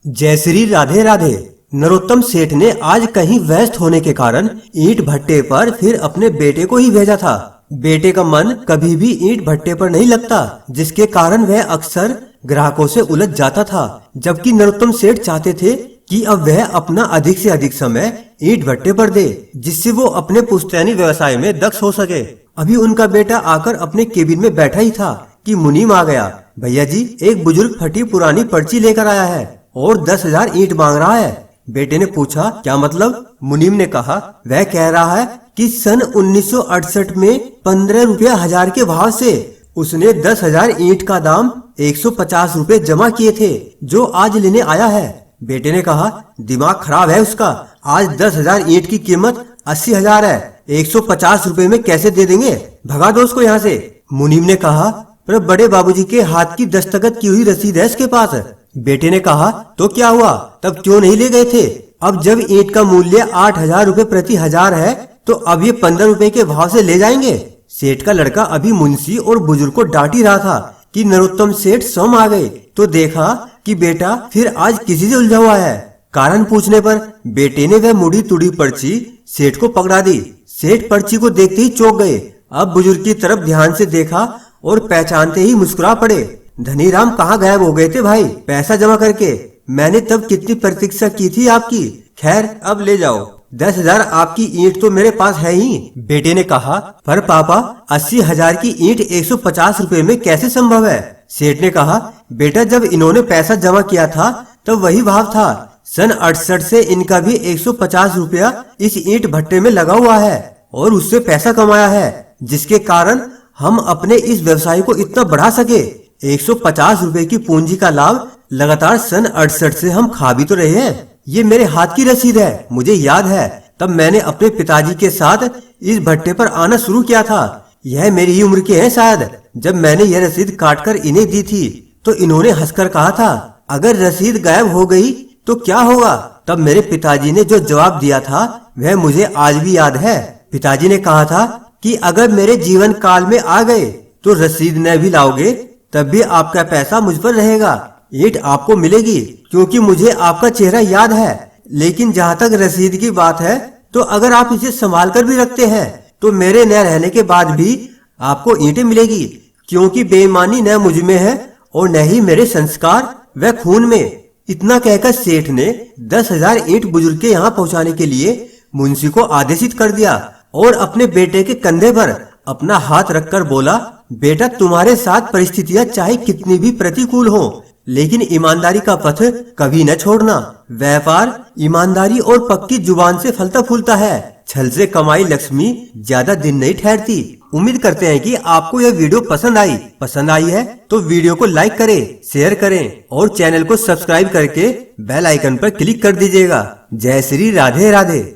जय श्री राधे राधे। नरोत्तम सेठ ने आज कहीं व्यस्त होने के कारण ईंट भट्टे पर फिर अपने बेटे को ही भेजा था। बेटे का मन कभी भी ईंट भट्टे पर नहीं लगता, जिसके कारण वह अक्सर ग्राहकों से उलझ जाता था। जबकि नरोत्तम सेठ चाहते थे कि अब वह अपना अधिक से अधिक समय ईंट भट्टे पर दे, जिससे वो अपने पुश्तैनी व्यवसाय में दक्ष हो सके। अभी उनका बेटा आकर अपने केबिन में बैठा ही था कि मुनीम आ गया। भैया जी, एक बुजुर्ग फटी पुरानी पर्ची लेकर आया है और 10,000 ईंट मांग रहा है। बेटे ने पूछा, क्या मतलब? मुनीम ने कहा, वह कह रहा है कि सन 1968 में 15 रुपया हजार के भाव से उसने 10,000 ईंट का दाम 150 रुपए जमा किए थे, जो आज लेने आया है। बेटे ने कहा, दिमाग खराब है उसका। आज 10,000 ईंट की कीमत 80,000 है, 150 रुपए में कैसे दे देंगे? भगा दो उसको यहाँ से। मुनीम ने कहा, पर बड़े बाबूजी के हाथ की दस्तखत की हुई रसीद है इसके पास। बेटे ने कहा, तो क्या हुआ, तब क्यों नहीं ले गए थे? अब जब ईंट का मूल्य 8,000 रुपए प्रति हजार है, तो अब ये 15 रुपए के भाव से ले जाएंगे। सेठ का लड़का अभी मुंशी और बुजुर्ग को डांट ही रहा था कि नरोत्तम सेठ स्वयं आ गए, तो देखा कि बेटा फिर आज किसी से उलझा हुआ है। कारण पूछने पर बेटे ने वह मुड़ी तुड़ी पर्ची सेठ को पकड़ा दी। सेठ पर्ची को देखते ही चौंक गए। अब बुजुर्ग की तरफ ध्यान से देखा और पहचानते ही मुस्कुरा पड़े। धनीराम कहाँ गायब हो गए थे भाई, पैसा जमा करके? मैंने तब कितनी प्रतीक्षा की थी आपकी। खैर, अब ले जाओ। 10,000 आपकी ईंट तो मेरे पास है ही। बेटे ने कहा, पर पापा 80,000 की ईंट 150 रुपए में कैसे संभव है? सेठ ने कहा, बेटा जब इन्होंने पैसा जमा किया था तब वही भाव था। सन 68 से इनका भी 150 रुपया इस ईंट भट्टे में लगा हुआ है और उससे पैसा कमाया है, जिसके कारण हम अपने इस व्यवसाय को इतना बढ़ा सके। 150 रुपए की पूंजी का लाभ लगातार सन 68 से हम खा भी तो रहे हैं। ये मेरे हाथ की रसीद है, मुझे याद है तब मैंने अपने पिताजी के साथ इस भट्टे पर आना शुरू किया था। यह मेरी ही उम्र के हैं शायद। जब मैंने यह रसीद काटकर इन्हें दी थी तो इन्होंने हंसकर कहा था, अगर रसीद गायब हो गई तो क्या होगा? तब मेरे पिताजी ने जो जवाब दिया था वह मुझे आज भी याद है। पिताजी ने कहा था कि अगर मेरे जीवन काल में आ गए तो रसीद न भी लाओगे तब भी आपका पैसा मुझ पर रहेगा। ईंट आपको मिलेगी क्योंकि मुझे आपका चेहरा याद है। लेकिन जहाँ तक रसीद की बात है, तो अगर आप इसे संभाल कर भी रखते हैं तो मेरे न रहने के बाद भी आपको ईंटें मिलेगी, क्योंकि बेईमानी न मुझ में है और न ही मेरे संस्कार व खून में। इतना कहकर सेठ ने 10,000 ईंट बुजुर्ग के यहाँ पहुँचाने के लिए मुंशी को आदेशित कर दिया और अपने बेटे के कंधे पर अपना हाथ रखकर बोला, बेटा तुम्हारे साथ परिस्थितियां चाहे कितनी भी प्रतिकूल हो, लेकिन ईमानदारी का पथ कभी न छोड़ना। व्यापार ईमानदारी और पक्की जुबान से फलता फूलता है। छल से कमाई लक्ष्मी ज्यादा दिन नहीं ठहरती। उम्मीद करते हैं कि आपको यह वीडियो पसंद आई है तो वीडियो को लाइक करें, शेयर करें और चैनल को सब्सक्राइब करके बेल आइकन पर क्लिक कर दीजिएगा। जय श्री राधे राधे।